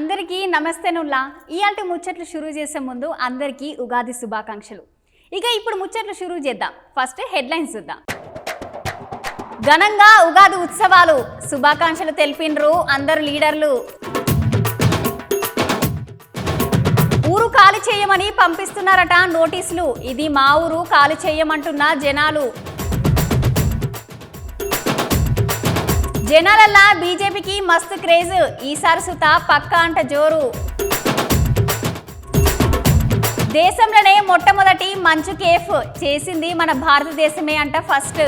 అందరికీ నమస్తేనుల్లా. ఇయాల్టి ముచ్చట్లు షురూ చేసే ముందు అందరికీ ఉగాది శుభాకాంక్షలు. ఇక ఇప్పుడు ముచ్చట్లు షురూ చేద్దాం. ఫస్ట్ హెడ్లైన్స్ చూద్దాం. ఘనంగా ఉగాది ఉత్సవాలు, శుభాకాంక్షలు తెలిపినరు అందరు లీడర్లు. ఊరు ఖాళీ చేయమని పంపిస్తున్నారట నోటీసులు. ఇది మా ఊరు ఖాళీ చేయమంటున్న జనాలు. జనాలల్లా బీజేపీకి మస్తు క్రేజ్, ఈసారి సుత పక్క అంట జోరు. దేశంలోనే మొట్టమొదటి మంచు కేఫ్ చేసింది మన భారతదేశమే అంట ఫస్ట్.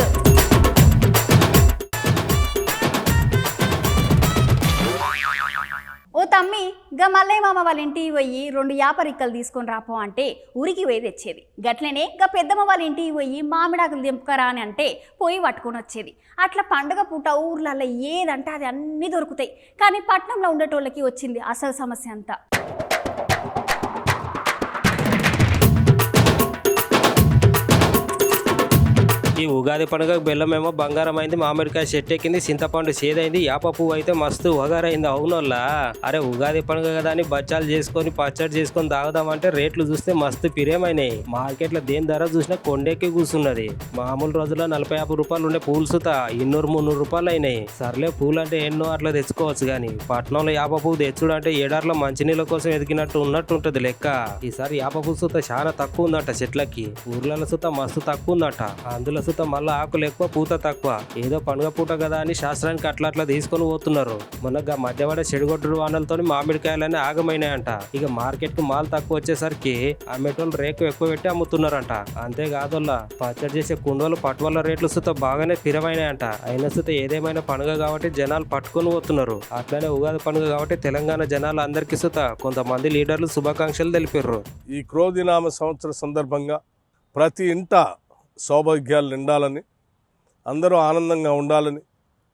ఓ తమ్మి, గా మల్లయ్య మామ వాళ్ళ ఇంటికి పోయి 2 యాపరిక్కలు తీసుకొని రాపో అంటే ఊరికి పోయి తెచ్చేది. గట్లనే గా పెద్దమ్మ వాళ్ళ ఇంటికి పోయి మామిడాకులు దింపుకరా అని అంటే పోయి పట్టుకొని వచ్చేది. అట్లా పండుగ పూట ఊర్లలో ఏదంటే అది అన్నీ దొరుకుతాయి. కానీ పట్నంలో ఉండేటోళ్ళకి వచ్చింది అసలు సమస్య అంతా. ఈ ఉగాది పండుగ బెల్లమేమో బంగారం అయింది, మామిడికాయ చెట్టు ఎక్కింది, చింతపండు సేదైంది, యాప పువ్వు అయితే మస్తు వగారైంది. అవునోళ్ళ అరే ఉగాది పండుగ కదా అని బచ్చాలు చేసుకొని పచ్చడి చేసుకొని తాగుదామంటే రేట్లు చూస్తే మస్తు పిరేమైనాయి. మార్కెట్లో దేని ధర చూసినా కొండెక్కి కూర్చున్నది. మామూలు రోజుల్లో 40-50 రూపాయలు ఉండే పూలు సుత 200-300 రూపాయలు అయినాయి. సర్లే పూలు అంటే ఎన్నో అట్లా తెచ్చుకోవచ్చు కానీ పట్నంలో యాప పువ్వు తెచ్చుడు అంటే ఏడార్లో మంచినీళ్ళ కోసం ఎదిగినట్టు ఉన్నట్టు ఉంటది లెక్క. ఈసారి యాప పువ్వు సుత చాలా తక్కువ ఉందట చెట్లకి. ఊర్లలో సుత మస్తు తక్కువ ఉందట. అందులో మళ్ళా ఆకులు ఎక్కువ పూత తక్కువ. ఏదో పండుగ పూట కదా అని శాస్త్రానికి అట్లా తీసుకొని పోతున్నారు. మొన్న మధ్యపడ చెడుగొడ్డు వానలతో మామిడికాయలన్నీ ఆగమైనాయంట. ఇక మార్కెట్ కు మాల్ తక్కువ వచ్చేసరికి అమ్మేటోళ్ళు రేకు ఎక్కువ పెట్టి అమ్ముతున్నారంట. అంతేకాదోళ్ళ పచ్చడి చేసే కుండోలు పట్టువల్ల రేట్లు సుత బాగానే స్థిరమైనాయంట. అయినా సుత ఏదేమైనా పండుగ కాబట్టి జనాలు పట్టుకొని పోతున్నారు. అట్లనే ఉగాది పండుగ కాబట్టి తెలంగాణ జనాలు అందరికీ సుత కొంతమంది లీడర్లు శుభాకాంక్షలు తెలిపారు. ఈ క్రోధినామ సంవత్సర సందర్భంగా ప్రతి ఇంట సౌభాగ్యాలు నిండాలని, అందరూ ఆనందంగా ఉండాలని,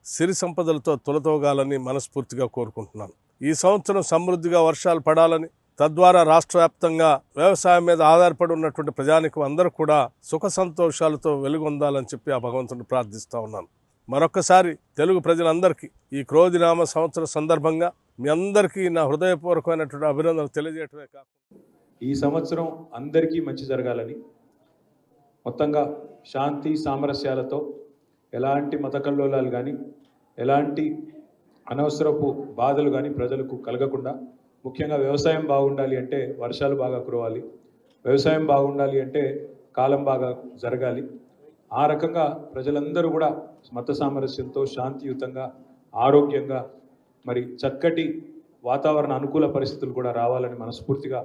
సిరి సంపదలతో తులతోగాలని మనస్ఫూర్తిగా కోరుకుంటున్నాను. ఈ సంవత్సరం సమృద్ధిగా వర్షాలు పడాలని, తద్వారా రాష్ట్ర వ్యాప్తంగా వ్యవసాయం మీద ఆధారపడి ఉన్నటువంటి ప్రజానికం అందరూ కూడా సుఖ సంతోషాలతో వెలుగొందాలని చెప్పి ఆ భగవంతుని ప్రార్థిస్తూ ఉన్నాను. మరొక్కసారి తెలుగు ప్రజలందరికీ ఈ క్రోధినామ సంవత్సర సందర్భంగా మీ అందరికీ నా హృదయపూర్వకమైనటువంటి అభినందనలు తెలియజేయటమే కాకుండా ఈ సంవత్సరం అందరికీ మంచి జరగాలని, మొత్తంగా శాంతి సామరస్యాలతో ఎలాంటి మత కల్లోలాలు కానీ ఎలాంటి అనవసరపు బాధలు కానీ ప్రజలకు కలగకుండా, ముఖ్యంగా వ్యవసాయం బాగుండాలి అంటే వర్షాలు బాగా కురవాలి, వ్యవసాయం బాగుండాలి అంటే కాలం బాగా జరగాలి. ఆ రకంగా ప్రజలందరూ కూడా మత సామరస్యంతో శాంతియుతంగా ఆరోగ్యంగా మరి చక్కటి వాతావరణ అనుకూల పరిస్థితులు కూడా రావాలని మనస్ఫూర్తిగా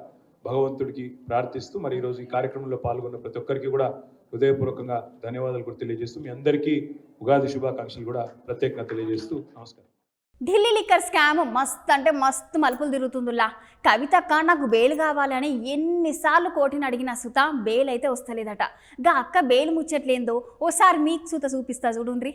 భగవంతుడికి ప్రార్థిస్తూ మరి ఈరోజు ఈ కార్యక్రమంలో పాల్గొన్న ప్రతి ఒక్కరికి కూడా హృదయపూర్వకంగా ధన్యవాదాలు కూడా తెలియజేస్తూ మీ అందరికీ ఉగాది శుభాకాంక్షలు కూడా ప్రత్యేకంగా తెలియజేస్తూ నమస్కారం. ఢిల్లీ లిక్కర్ స్కామ్ మస్తు అంటే మస్తు మలుపులు తిరుగుతుందిలా. కవితక్క నాకు బెయిల్ కావాలని ఎన్నిసార్లు కోర్టుని అడిగిన సుత బెయిల్ అయితే వస్తలేదట. గా అక్క బెయిల్ ముచ్చట్లేందో ఓసారి మీకు సుత చూపిస్తా చూడుండ్రి.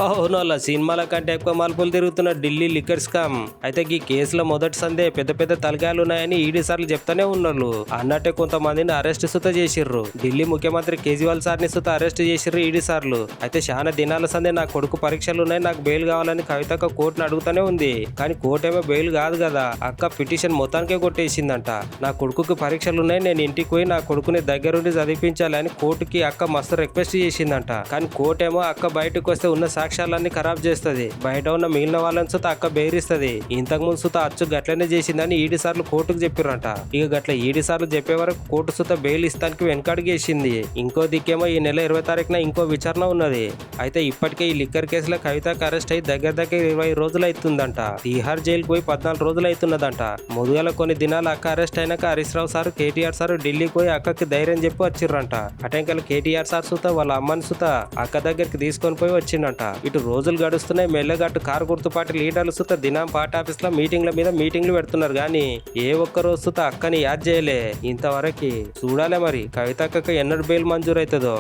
అవునోళ్ళ సినిమాల కంటే ఎక్కువ మలుపులు తిరుగుతున్న ఢిల్లీ లిక్కర్ స్కామ్. అయితే ఈ కేసులో మొదటి సందే పెద్ద తలకాయలు ఉన్నాయని ఈడీ సార్లు చెప్తానే ఉన్నారు. అన్నట్టే కొంతమందిని అరెస్ట్ సుత చేసిర్రు. ఢిల్లీ ముఖ్యమంత్రి కేజ్రీవాల్ సార్ని సుత అరెస్ట్ చేసిర్రు ఈడీ సార్లు. అయితే చాలా దినాల సందే నా కొడుకు పరీక్షలు ఉన్నాయి, నాకు బెయిల్ కావాలని కవితక్క కోర్టును అడుగుతానే ఉంది. కానీ కోర్టు ఏమో బెయిల్ కాదు కదా, అక్క పిటిషన్ మొత్తానికే కొట్టేసిందంట. నా కొడుకుకి పరీక్షలు ఉన్నాయి, నేను ఇంటికి పోయి నా కొడుకుని దగ్గరుండి చదివించాలని కోర్టుకి అక్క మస్తు రిక్వెస్ట్ చేసిందంట. కానీ కోర్టు ఏమో అక్క బయటకు వస్తే ఉన్న సాక్ష్యాలన్నీ ఖరాబ్ చేస్తుంది, బయట ఉన్న మిగిలిన వాళ్ళని సుత అక్క బెయిరిస్తుంది. ఇంతకు ముందు సుత అచ్చు గట్లనే చేసిందని ఈడీ సార్లు కోర్టుకు చెప్పారంట. ఇక గట్ల ఈడీ సార్లు చెప్పే వరకు కోర్టు సుత బెయిల్ ఇస్తానికి వెనకడిగేసింది. ఇంకో దిక్కేమో ఈ నెల 20 తారీఖున ఇంకో విచారణ ఉన్నది. అయితే ఇప్పటికే ఈ లిక్కర్ కేసులో కవితకు అరెస్ట్ అయ్యి దగ్గర 20 రోజులు అవుతుందంట. తీహార్ జైలుకు పోయి 14 రోజులు అవుతున్నదంట. ముందుగా కొన్ని దినాలు అక్క అరెస్ట్ అయినాక హరీష్ రావు సార్, కేటీఆర్ సార్ ఢిల్లీకి పోయి అక్కకి ధైర్యం చెప్పి వచ్చిర్రంట. అటెంకల్ కేటీఆర్ సార్ సుత వాళ్ళ అమ్మని సుత అక్క దగ్గరికి తీసుకొని పోయి వచ్చిందంట. ఇటు రోజులు గడుస్తున్నాయి, మెల్లగట్టు కారు గుర్తుపాటి లీడర్లు సుత దినం పార్టీ ఆఫీస్ లో మీటింగ్ల మీద మీటింగ్లు పెడుతున్నారు. కానీ ఏ ఒక్క రోజు సుత అక్కని యాద్ చేయలే ఇంతవరకు. చూడాలే మరి కవితక్కకు ఎన్నడు బెయిల్ మంజూరు అవుతుందో.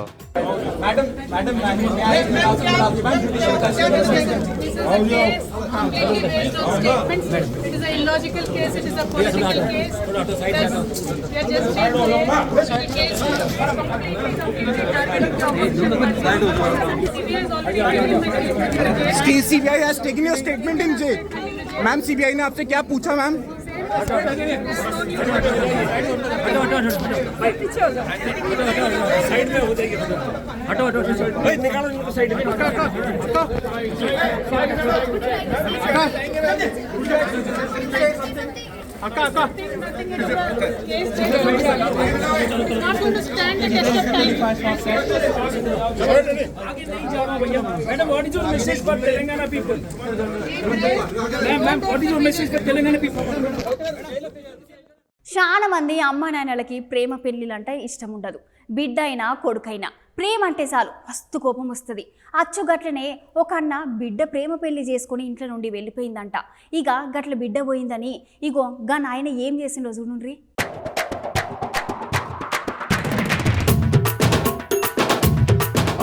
ideological case, it is a political case. We are just case completely targeting CBI is already CBI has taken your statement in jail. Ma'am CBI ने आपसे क्या पूछा मैम? साइड में हो जाएगी, हटो निकालो इनको साइड में। Not going to stand the test of time. Madam, what is your message for Telangana people? Ma'am, what is your message for Telangana people? చాలా మంది అమ్మా నాన్నలకి ప్రేమ పెళ్ళిళ్ళంటే ఇష్టం ఉండదు. బిడ్డ అయినా కొడుకైనా ప్రేమ అంటే చాలు మస్తు కోపం వస్తుంది. అచ్చుగట్లనే ఒక అన్న బిడ్డ ప్రేమ పెళ్లి చేసుకుని ఇంట్లో నుండి వెళ్ళిపోయిందంట. ఇక గట్ల బిడ్డ పోయిందని ఇగో గా నాయన ఏం చేసిండో చూడుండ్రి.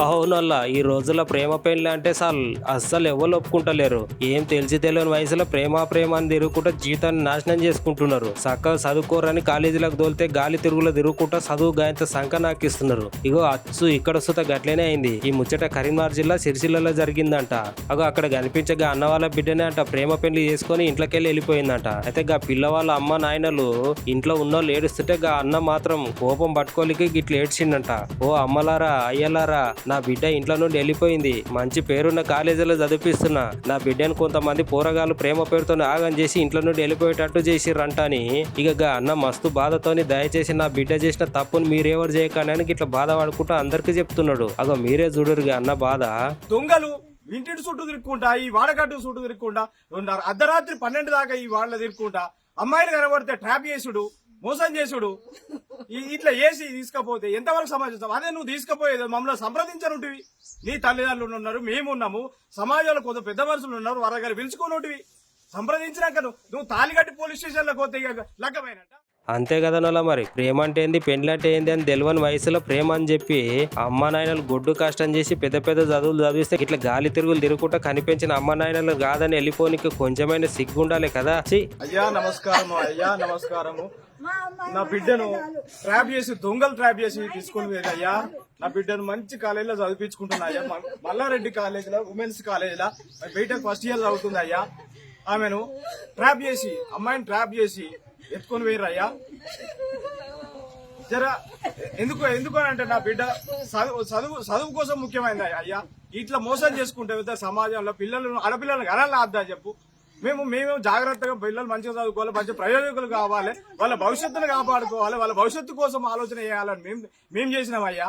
అవునల్లా ఈ రోజుల్లో ప్రేమ పెళ్లి అంటే చాలు అస్సలు ఎవరు ఒప్పుకుంటలేరు. ఏం తెలిసి తెలియని వయసులో ప్రేమ అని తిరుగుకుంటా జీవితాన్ని నాశనం చేసుకుంటున్నారు. చక్కగా చదువుకోరని కాలేజీలకు దోలితే గాలి తిరుగులో తిరుగుకుంటా చదువు గాయంత సంఖ నాకిస్తున్నారు. ఇగో అచ్చు ఇక్కడ సుత గట్లనే అయింది. ఈ ముచ్చట కరీంనగర్ జిల్లా సిరిసిల్లలో జరిగిందంట. అగో అక్కడ కనిపించగా అన్న వాళ్ళ బిడ్డనే అంట ప్రేమ పెళ్లి చేసుకుని ఇంట్లోకెళ్ళి వెళ్ళిపోయిందంట. అయితే గా పిల్లవాళ్ళ అమ్మ నాయనలు ఇంట్లో ఉన్నోళ్ళు ఏడుస్తుంటే గా అన్న మాత్రం కోపం పట్టుకోలికి గిట్ల ఏడ్చిండంట. ఓ అమ్మలారా అయ్యలారా, నా బిడ్డ ఇంట్లో నుండి వెళ్ళిపోయింది, మంచి పేరున్న కాలేజీలో చదివిస్తున్నా, నా బిడ్డను కొంతమంది పోరగాళ్ళు ప్రేమ పేరుతో ఆగం చేసి ఇంట్లో నుండి వెళ్ళిపోయేటట్టు చేసిర్రంట అని ఇక అన్న మస్తు బాధతోని దయచేసి నా బిడ్డ చేసిన తప్పును మీరెవరు చేయకని ఇట్లా బాధపడుకుంటూ అందరికీ చెప్తున్నాడు. అగో మీరే చూడరుగా అన్న బాధ. దొంగలు ఇంటి చుట్టూ తిరుక్కుంటా, ఈ వాడకట్టు చుట్టూ తిరుక్కుంటా, అర్ధరాత్రి 12 దాకా ఈ వాళ్ళ తిరుక్కుంటా, అమ్మాయిలు కనబడితే ట్రాప్ చేసుడు, మోసం చేసుడు, ఇట్లా వేసి తీసుకపోతే ఎంతవరకు సమాజం? అదే నువ్వు తీసుకుపోయేది మమ్మల్ని సంప్రదించనుంటివి. నీ తల్లిదండ్రులు ఉన్నారు, మేమున్నాము, సమాజంలో కొంత పెద్ద మనుషులు ఉన్నారు, వారి దగ్గర పిలుచుకోనుంటివి. సంప్రదించినాక నువ్వు తాలిగట్టి పోలీస్ స్టేషన్లో పోతే లగ్గమైనట్ట. అంతే కదా నల్ల, మరి ప్రేమ అంటే ఏంది పెళ్లి అంటే ఏంది అని తెలియని వయసులో ప్రేమ అని చెప్పి అమ్మ నాయనలు గొడ్డు కష్టం చేసి పెద్ద పెద్ద చదువులు చదివిస్తే ఇట్లా గాలి తిరుగులు తిరుగుకుంటా కనిపించిన అమ్మ నాయనలు కాదని వెళ్ళిపోనికి కొంచెమైనా సిగ్గుండాలి కదా. అయ్యా నమస్కారము, అయ్యా నమస్కారము. నా బిడ్డను ట్రాప్ చేసి దొంగలు ట్రాప్ చేసి తీసుకుని అయ్యా, నా బిడ్డను మంచి కాలేజీలో చదివించుకుంటున్నా అయ్యా, మల్లారెడ్డి కాలేజీలో ఉమెన్స్ కాలేజీలో బీటెక్ ఫస్ట్ ఇయర్ చదువుతుంది అయ్యా. ఆమెను ట్రాప్ చేసి అమ్మాయిని ట్రాప్ చేసి ఎత్తుకొని వేయరు అయ్యా. జర ఎందుకు అంటే నా బిడ్డ చదువు కోసం ముఖ్యమైనది అయ్యా. ఇట్లా మోసం చేసుకుంటే సమాజంలో పిల్లలను ఆడపిల్లలను అనాలని అద్దా చెప్పు. మేము జాగ్రత్తగా పిల్లలు మంచిగా చదువుకోవాలి, మంచి ప్రయోజకులు కావాలి, వాళ్ళ భవిష్యత్తును కాపాడుకోవాలి, వాళ్ళ భవిష్యత్తు కోసం ఆలోచన చేయాలని మేము చేసినాం అయ్యా.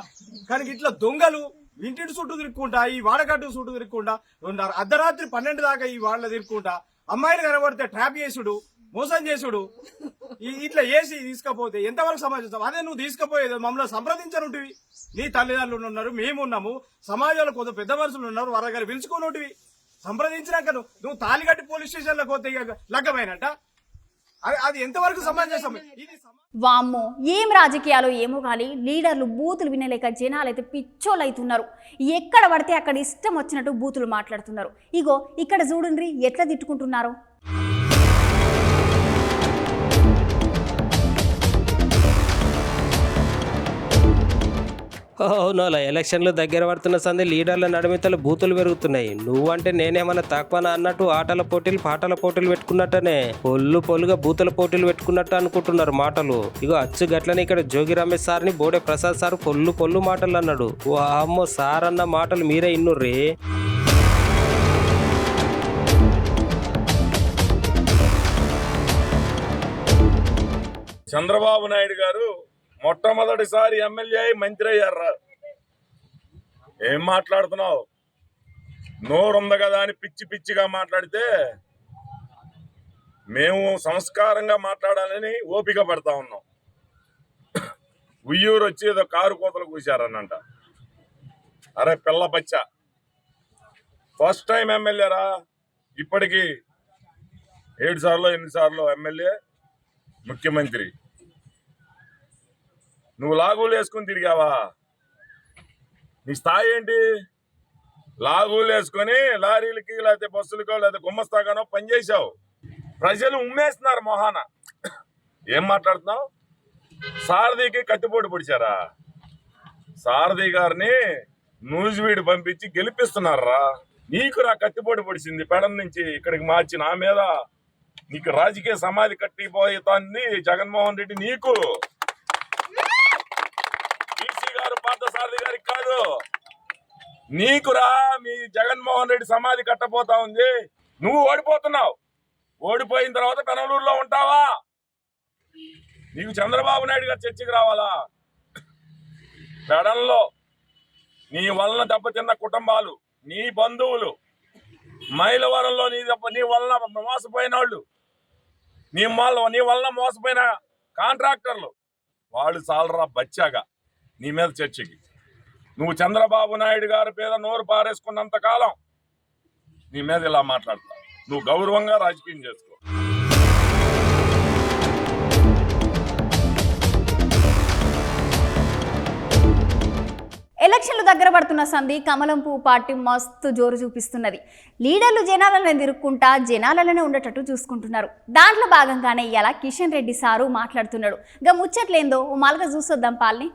కానీ ఇట్లా దొంగలు ఇంటి చుట్టూ తిరుక్కుంటా, ఈ వాడకట్టు చుట్టూ తిరుక్కుంటా, అర్ధరాత్రి 12 దాకా ఈ వాళ్ళ తిరుక్కుంటా, అమ్మాయిలు కనబడితే ట్రాప్ చేసుడు, మోసం చేసుడు, ఇట్లా వేసి తీసుకపోతే ఎంతవరకు సమాజం? అదే నువ్వు తీసుకుపోయేది మమ్మల్ని సంప్రదించనుంటివి. నీ తల్లిదండ్రులు ఉన్నారు, మేమున్నాము, సమాజంలో కొంత పెద్ద మనుషులు ఉన్నారు, వారి దగ్గర పిలుచుకోనుంటివి. సంప్రదించినాక నువ్వు తాలిగట్టి పోలీస్ స్టేషన్లో పోతే లగ్గమైనట్ట. అది ఎంతవరకు సమాజం? ఇది వామ్మో ఏం రాజకీయాలు ఏమో కానీ లీడర్లు బూతులు వినలేక జనాలు అయితే పిచ్చోళ్ళు అవుతున్నారు. ఎక్కడ పడితే అక్కడ ఇష్టం వచ్చినట్టు బూతులు మాట్లాడుతున్నారు. ఇగో ఇక్కడ చూడండి ఎట్లా తిట్టుకుంటున్నారో. అవునోలా ఎలక్షన్లు దగ్గర పడుతున్న సంది లీడర్ల నడుమితలు బూతులు పెరుగుతున్నాయి. నువ్వంటే నేనేమన్నా తక్కువనా అన్నట్టు ఆటల పోటీలు పాటల పోటీలు పెట్టుకున్నట్టనే పొల్లుగా బూతుల పోటీలు పెట్టుకున్నట్టు అనుకుంటున్నారు మాటలు. ఇగో అచ్చు గట్లని ఇక్కడ జోగి రమేష్ సార్ని బోడే ప్రసాద్ సార్ పొల్లు మాటలు అన్నాడు. ఓ అమ్మో సార్ అన్న మాటలు మీరే ఇన్నుర్రీ. చంద్రబాబు నాయుడు గారు మొట్టమొదటిసారి ఎమ్మెల్యే అయి మంత్రి అయ్యారా? ఏం మాట్లాడుతున్నావు? నోరుంది కదా అని పిచ్చిగా మాట్లాడితే మేము సంస్కారంగా మాట్లాడాలని ఓపిక పడతా ఉన్నాం. ఉయ్యూరు వచ్చి ఏదో కారు కోతలు కూశారనంట. అరే పిల్ల బచ్చ, ఫస్ట్ టైం ఎమ్మెల్యేరా, ఇప్పటికి 7 సార్లు 8 సార్లు ఎమ్మెల్యే, ముఖ్యమంత్రి. నువ్వు లాగులు వేసుకొని తిరిగావా? నీ స్థాయి ఏంటి? లాగులు వేసుకొని లారీలకి లేకపోతే బస్సులకో లేకపోతే గుమ్మస్తాగానో పనిచేసావు. ప్రజలు ఉమ్మేస్తున్నారు మొహాన. ఏం మాట్లాడుతున్నావు? సారథికి కత్తిపోటు పొడిచారా? సారథి గారిని నూజివీడు పంపించి గెలిపిస్తున్నారా? నీకు రా కత్తిపోటు పొడిచింది పెడం నుంచి ఇక్కడికి మార్చి నా మీద నీకు రాజకీయ సమాధి కట్టిపోతుంది జగన్మోహన్ రెడ్డి. నీకు బీసీ గారు పార్థసారథి గారికి కాదు, నీకురా మీ జగన్మోహన్ రెడ్డి సమాధి కట్టపోతా ఉంది. నువ్వు ఓడిపోతున్నావు. ఓడిపోయిన తర్వాత పెనలూరులో ఉంటావా? నీకు చంద్రబాబు నాయుడు గారు చర్చకి రావాలా? పెడల్లో నీ వలన దెబ్బతిన్న కుటుంబాలు, నీ బంధువులు, మైలవరంలో నీ వలన మోసపోయిన వాళ్ళు, నీ వలన మోసపోయిన కాంట్రాక్టర్లు, వాళ్ళు చాలరా బచ్చాగా నీ మీద చర్చకి. నువ్వు చంద్రబాబు నాయుడు గారి మీద నోరు పారేసుకున్నంత కాలం నీ మీద ఇలా మాట్లాడతావు. నువ్వు గౌరవంగా రాజకీయం చేసుకో. ఎలక్షన్లు దగ్గర పడుతున్న సంధి కమలం పువ్వు పార్టీ మస్తు జోరు చూపిస్తున్నది. లీడర్లు జనాలను తిరుక్కుంటా జనాలలోనే ఉండేటట్టు చూసుకుంటున్నారు. దాంట్లో భాగంగానే ఇలా కిషన్ రెడ్డి సారు మాట్లాడుతున్నాడు. గా ముచ్చట్లేందో ఓ మాల్గా చూసొద్దాం పాల్ని.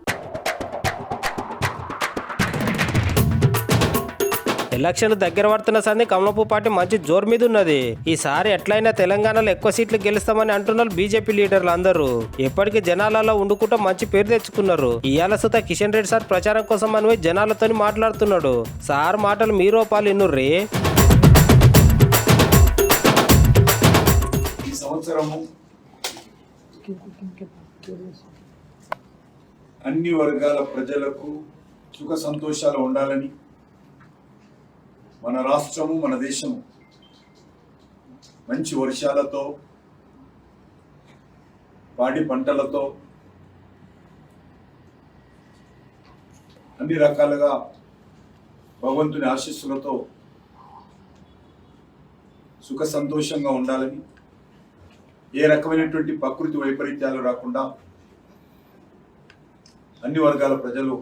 ఎలక్షన్లు దగ్గర పడుతున్న సంది కమలపు పార్టీ మంచి జోరు మీద ఉన్నది. ఈసారి ఎట్లయినా తెలంగాణలో ఎక్కువ సీట్లు గెలుస్తామని అంటున్నారు బీజేపీ లీడర్లు అందరూ. ఎప్పటికీ జనాలలో ఉండుకుంటూ మంచి పేరు తెచ్చుకున్నారు. ఇయాల సుత కిషన్ రెడ్డి సార్ ప్రచారం కోసం అని జనాలతో మాట్లాడుతున్నాడు. సార్ మాటలు మీరో పాలు ఇన్నుర్రీ. ఈ సంవత్సరము అన్ని వర్గాల ప్రజలకు సుఖ సంతోషాలు ఉండాలని, మన రాష్ట్రము మన దేశము మంచి వర్షాలతో, పాడి పంటలతో, అన్ని రకాలుగా భగవంతుని ఆశీస్సులతో సుఖ సంతోషంగా ఉండాలని, ఏ రకమైనటువంటి ప్రకృతి వైపరీత్యాలు రాకుండా అన్ని వర్గాల ప్రజలు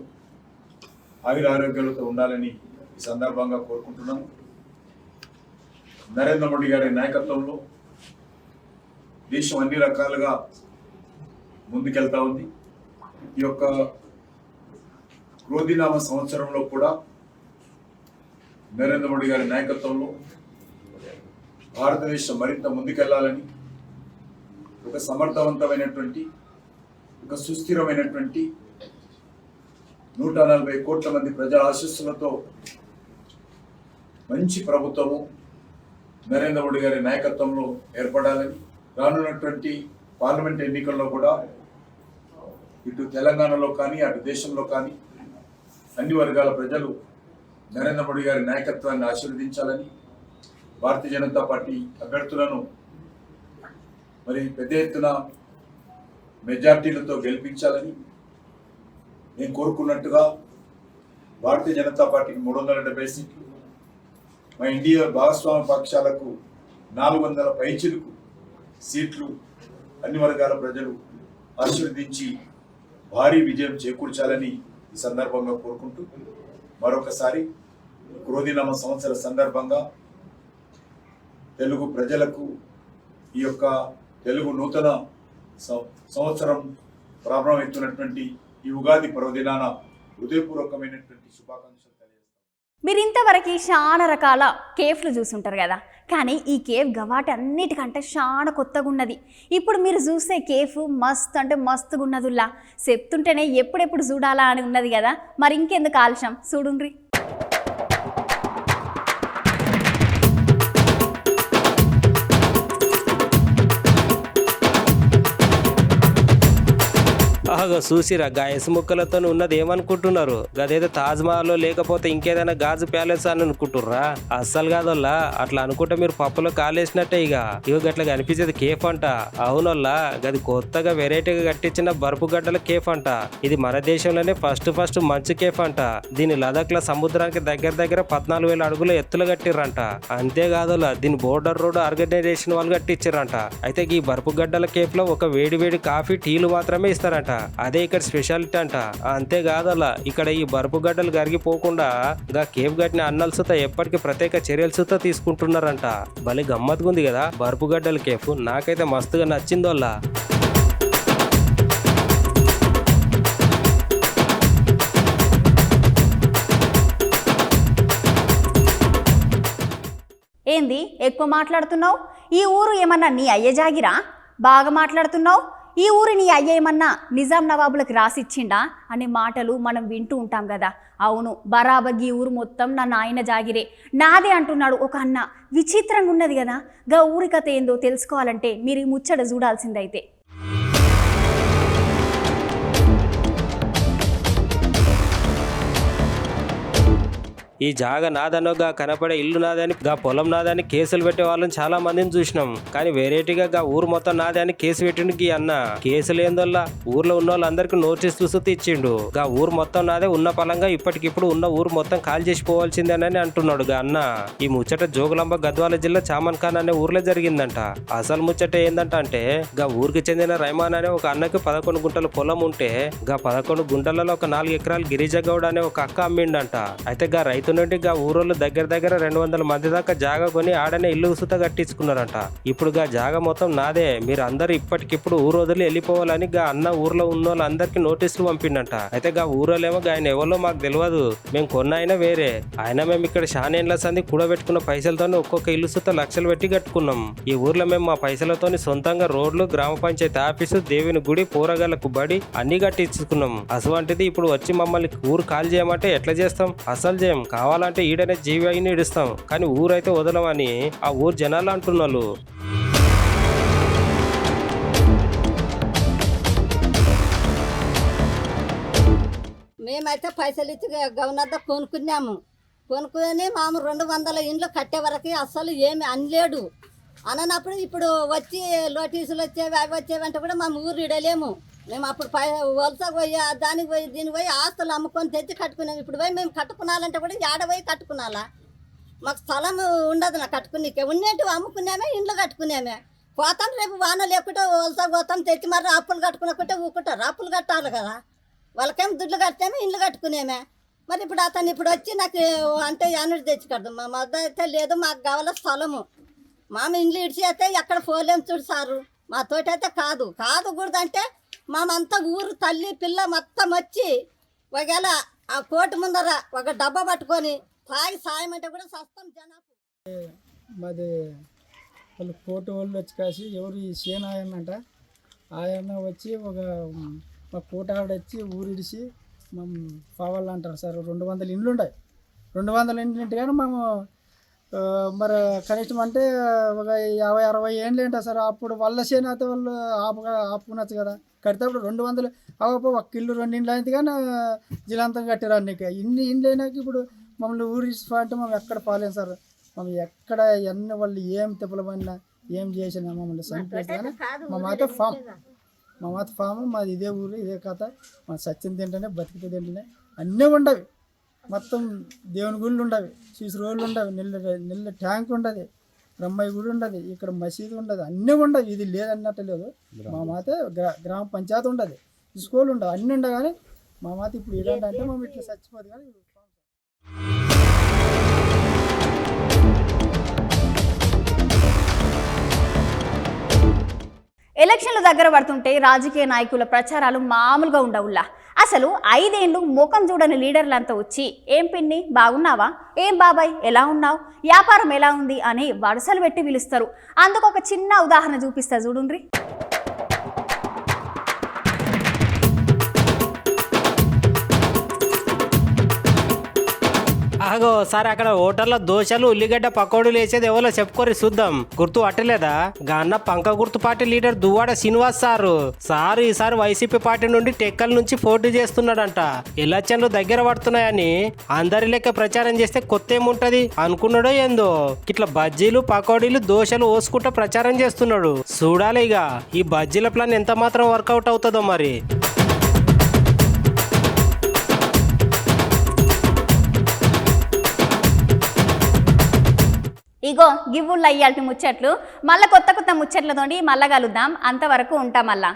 ఆయురారోగ్యాలతో ఉండాలని ఈ సందర్భంగా కోరుకుంటున్నాము. నరేంద్ర మోడీ గారి నాయకత్వంలో దేశం అన్ని రకాలుగా ముందుకెళ్తా ఉంది. ఈ యొక్క క్రోధినామ సంవత్సరంలో కూడా నరేంద్ర మోడీ గారి నాయకత్వంలో భారతదేశం మరింత ముందుకెళ్లాలని, ఒక సమర్థవంతమైనటువంటి, ఒక సుస్థిరమైనటువంటి 140 కోట్ల మంది ప్రజల ఆశీస్సులతో మంచి ప్రభుత్వము నరేంద్ర మోడీ గారి నాయకత్వంలో ఏర్పడాలని, రానున్నటువంటి పార్లమెంట్ ఎన్నికల్లో కూడా ఇటు తెలంగాణలో కానీ అటు దేశంలో కానీ అన్ని వర్గాల ప్రజలు నరేంద్ర మోడీ గారి నాయకత్వాన్ని ఆశీర్వదించాలని, భారతీయ జనతా పార్టీ అభ్యర్థులను మరి పెద్ద ఎత్తున మెజార్టీలతో గెలిపించాలని, నేను కోరుకున్నట్టుగా భారతీయ జనతా పార్టీకి 370 సీట్లు, మా ఇండియా భాగస్వామ్య పక్షాలకు 400 పైచిలకు సీట్లు అన్ని వర్గాల ప్రజలు ఆశీర్వదించి భారీ విజయం చేకూర్చాలని ఈ సందర్భంగా కోరుకుంటూ, మరొకసారి క్రోధినామ సంవత్సర సందర్భంగా తెలుగు ప్రజలకు ఈ యొక్క తెలుగు నూతన సంవత్సరం ప్రారంభమవుతున్నటువంటి ఈ ఉగాది పర్వదినాన హృదయపూర్వకమైనటువంటి శుభాకాంక్షలు తెలియజేస్తాను. మీరు ఇంతవరకు చాలా రకాల కేఫ్లు చూసుంటారు కదా, కానీ ఈ కేఫ్ గవాటి అన్నిటికంటే చాలా కొత్తగా ఉన్నది. ఇప్పుడు మీరు చూసే కేఫ్ మస్తు అంటే మస్తుగా ఉన్నదిలా, చెప్తుంటేనే ఎప్పుడెప్పుడు చూడాలా అని ఉన్నది కదా. మరి ఇంకెందుకు ఆలస్యం, చూడుండ్రి. చూసిరా గా ముక్కలతో ఉన్నది ఏమనుకుంటున్నారు? గదేదో తాజ్ మహల్ లేకపోతే ఇంకేదైనా గాజు ప్యాలెస్ అని అనుకుంటుర్రా? అస్సలు కాదోల్లా, అట్లా అనుకుంటే మీరు పప్పులో కాలేసినట్టే. ఇగో గట్లా కనిపించేది కేఫ్ అంట. అవునోల్లా, గది కొత్తగా వెరైటీగా కట్టించిన బర్ఫు గడ్డల కేఫ్ అంట. ఇది మన దేశంలోనే ఫస్ట్ మంచి కేఫ్ అంట. దీని లదాఖ్ లో సముద్రానికి దగ్గర 14,000 అడుగుల ఎత్తులు కట్టిర్రంట. అంతేకాదోల్లా, దీని బోర్డర్ రోడ్ ఆర్గనైజేషన్ వాళ్ళు కట్టించారంట. అయితే ఈ బర్ఫు గడ్డల కేఫ్ లో ఒక వేడి కాఫీ టీలు మాత్రమే ఇస్తారంట. అదే ఇక్కడ స్పెషాలిటీ అంట. అంతేకాదలా ఇక్కడ ఈ బరుపు గడ్డలు కరిగిపోకుండా గా కేఫ్ గట్టిన అన్నల సుత ఎప్పటికీ ప్రత్యేక చర్యల సుత తీసుకుంటున్నారంట. భలే గమ్మత్తుగా ఉంది కదా బరుపు గడ్డల కేఫ్. నాకైతే మస్తుగా నచ్చిందోల్లా. ఏంది ఎక్కువ మాట్లాడుతున్నావు? ఈ ఊరు ఏమన్నా నీ అయ్య జాగిరా? బాగా మాట్లాడుతున్నావు. ఈ ఊరు నీ అయ్య ఏమన్నా నిజాం నవాబులకు రాసిచ్చిండా అనే మాటలు మనం వింటూ ఉంటాం కదా. అవును, బరాబర్ ఈ ఊరు మొత్తం నా నాయన జాగిరే, నాదే అంటున్నాడు ఒక అన్న. విచిత్రంగా ఉన్నది కదా. గా ఊరి కథ ఏందో తెలుసుకోవాలంటే మీరు ఈ ముచ్చట చూడాల్సిందైతే. ఈ జాగ నాదనో గా కనపడే ఇల్లు నాదని గా పొలం నాదని కేసులు పెట్టే వాళ్ళని చాలా మందిని చూసినాం. కానీ వెరైటీగా గా ఊరు మొత్తం నాదే అని కేసు పెట్టిండు గీ అన్న. కేసులు ఏందోల్లా ఊర్లో ఉన్న వాళ్ళందరికీ నోటీస్ చూసి ఇచ్చిండు. గా ఊరు మొత్తం నాదే ఉన్న పలంగా ఇప్పటికిప్పుడు ఉన్న ఊరు మొత్తం కాల్ చేసి పోవాల్సిందేనని అంటున్నాడు గా అన్న. ఈ ముచ్చట జోగులాంబ గద్వాల జిల్లా చామన్ ఖాన్ అనే ఊర్లో జరిగిందంట. అసలు ముచ్చట ఏందంట అంటే గా ఊరికి చెందిన రైమాన్ అనే ఒక అన్నకి 11 గుంటల పొలం ఉంటే గా 11 గుంటలలో ఒక 4 ఎకరాలు గిరిజగౌడ్ అనే ఒక అక్క అమ్మిండంట. అయితే గా రైతు నుండి గా ఊరోళ్ళు దగ్గర 200 మంది దాకా జాగా కొని ఆడనే ఇల్లు సుత కట్టించుకున్నారంట. ఇప్పుడు గా జాగా మొత్తం నాదే, మీరు అందరు ఇప్పటికిప్పుడు ఊరు వదిలి వెళ్ళిపోవాలని గా అన్న ఊర్లో ఉన్న వాళ్ళందరికీ నోటీసులు పంపిండంట. అయితే గా ఊరోళ్ళేమో ఆయన ఎవరో మాకు తెలియదు, మేము కొన్న ఆయన వేరే ఆయన, మేము ఇక్కడ షానేండ్ల సంది కూడబెట్టుకున్న పైసలతో ఒక్కొక్క ఇల్లు సుత లక్షలు పెట్టి కట్టుకున్నాం. ఈ ఊర్లో మేము మా పైసలతో సొంతంగా రోడ్లు, గ్రామ పంచాయతీ ఆఫీసు, దేవుని గుడి, పోరగాళ్లకు బడి అన్ని కట్టించుకున్నాం. అసలు ఇప్పుడు వచ్చి మమ్మల్ని ఊరు కాల్ చేయమంటే ఎట్లా చేస్తాం? అసలు చేయం. కావాలంటే ఈడనే జీవిని ఇడుస్తాం, కానీ ఊరైతే వదలమని ఆ ఊరు జనాలు అంటున్నారు. మేమైతే పైసలు ఇచ్చి గవర్నర్ కొనుక్కుని మాము 200 ఇండ్లు కట్టే వరకు అస్సలు ఏమి అనలేడు. అననప్పుడు ఇప్పుడు వచ్చి నోటీసులు వచ్చేవి అవి వచ్చేవంటే కూడా మా ఊరు ఇడలేము. మేము అప్పుడు వలస పోయి దానికి పోయి దీనికి పోయి ఆస్తులు అమ్ముకొని తెచ్చి కట్టుకున్నాము. ఇప్పుడు పోయి మేము కట్టుకున్నాలంటే కూడా ఏడ పోయి కట్టుకున్నాలా? మాకు స్థలం ఉండదు నా కట్టుకునేకే. ఉన్నట్టు అమ్ముకున్నామే, ఇండ్లు కట్టుకున్నామే. పోతాం రేపు వాన లేకుంటే వలస పోతాం, తెచ్చి మరి అప్పులు కట్టుకున్నకుంటే ఊకుంటారు. అప్పులు కట్టాలి కదా, వాళ్ళకేం దుడ్లు కట్టామే, ఇండ్లు కట్టుకునేమే. మరి ఇప్పుడు అతను ఇప్పుడు వచ్చి నాకు అంటే యానుడు తెచ్చి కడదాం. మా మద్ద అయితే లేదు, మాకు కావాల స్థలము. మామ ఇండ్లు ఇడిచి అయితే ఎక్కడ పోలేము చూడు సారు. మాతోటి అయితే కాదు అంటే మామంతా ఊరు తల్లి పిల్ల మొత్తం వచ్చి ఒకవేళ ఆ కోర్టు ముందర ఒక డబ్బా పట్టుకొని తాగి సాయం అంటే కూడా సస్తం జనాలు. మాది వాళ్ళు కోర్టు వాళ్ళు వచ్చి కాసి ఎవరు ఈ సేన ఆయనంట, ఆయన వచ్చి మా కోట ఆవిడ వచ్చి ఊరిడిచి మేము పోవాలంటారు సార్. 200 ఇండ్లు ఉంటాయి. 200 ఇండ్లు ఉంటే కానీ మేము మరి కనిష్టం అంటే ఒక 50-60 ఏండ్లు ఏంటా సార్. అప్పుడు వాళ్ళ సేన అయితే వాళ్ళు ఆపుకునొచ్చు కదా. కడితేప్పుడు 200 ఒక ఇల్లు 2 ఇండ్లు అయితే కానీ జిలాంతం కట్టారు అన్నిక. ఇన్ని ఇండ్లు అయినాక ఇప్పుడు మమ్మల్ని ఊరి అంటే మేము ఎక్కడ పోలేము సార్. మేము ఎక్కడ ఎన్ని వాళ్ళు ఏం తిప్పలమైనా ఏం చేసినా మమ్మల్ని చంపేసి కానీ మా మాత ఫామ్ మాది ఇదే ఊరు, ఇదే కథ. మా సత్యం తింటేనే బతికితే తింటేనే అన్నీ ఉండవి. మొత్తం దేవుని గుళ్ళు ఉండవి, సీసు రోడ్లు ఉండవి, నీళ్ళ ట్యాంక్ ఉండదు, బ్రహ్మయ్య గుడి ఉండదు, ఇక్కడ మసీదు ఉండదు, అన్నీ ఉండవు. ఇది లేదన్నట్టు లేదు. మా మాత గ్రామ పంచాయతీ ఉండదు, స్కూల్ ఉండవు, అన్నీ ఉండవు. కానీ మా మాత ఇప్పుడు ఏంటంటే మేము ఇట్లా చచ్చిపోదు. కానీ ఎలక్షన్లు దగ్గర పడుతుంటే రాజకీయ నాయకుల ప్రచారాలు మామూలుగా ఉండవుల్లా. అసలు 5 ఏళ్ళు ముఖం చూడని లీడర్లంతా వచ్చి ఏం పిన్ని బాగున్నావా, ఏం బాబాయ్ ఎలా ఉన్నావు, వ్యాపారం ఎలా ఉంది అని వరుసలు పెట్టి పిలుస్తారు. అందుకు ఒక చిన్న ఉదాహరణ చూపిస్తా చూడుండ్రి. ఆగో సార్, అక్కడ హోటల్లో దోశలు, ఉల్లిగడ్డ పకోడీలు వేసేది ఎవరో చెప్పుకోరి చూద్దాం. గుర్తు పట్టలేదా? గాన్న పంక గుర్తు party leader Duvvada Srinivas sir ఈసారి వైసీపీ పార్టీ నుండి టెక్కల నుంచి పోటీ చేస్తున్నాడంట. ఎలక్షన్లు దగ్గర పడుతున్నాయని అందరి లెక్క ప్రచారం చేస్తే కొత్త ఏముంటది అనుకున్నాడో ఏందో, ఇట్లా బజ్జీలు, పకోడీలు, దోశలు ఓసుకుంటా ప్రచారం చేస్తున్నాడు. చూడాలి ఇక ఈ బజ్జీల ప్లాన్ ఎంత మాత్రం వర్కౌట్ అవుతుందో మరి. ఇగో గివ్వుళ్ళు అయ్యాల్టి ముచ్చట్లు. మళ్ళీ కొత్త ముచ్చట్లతోటి మళ్ళా కలుద్దాం. అంతవరకు ఉంటాం మళ్ళా.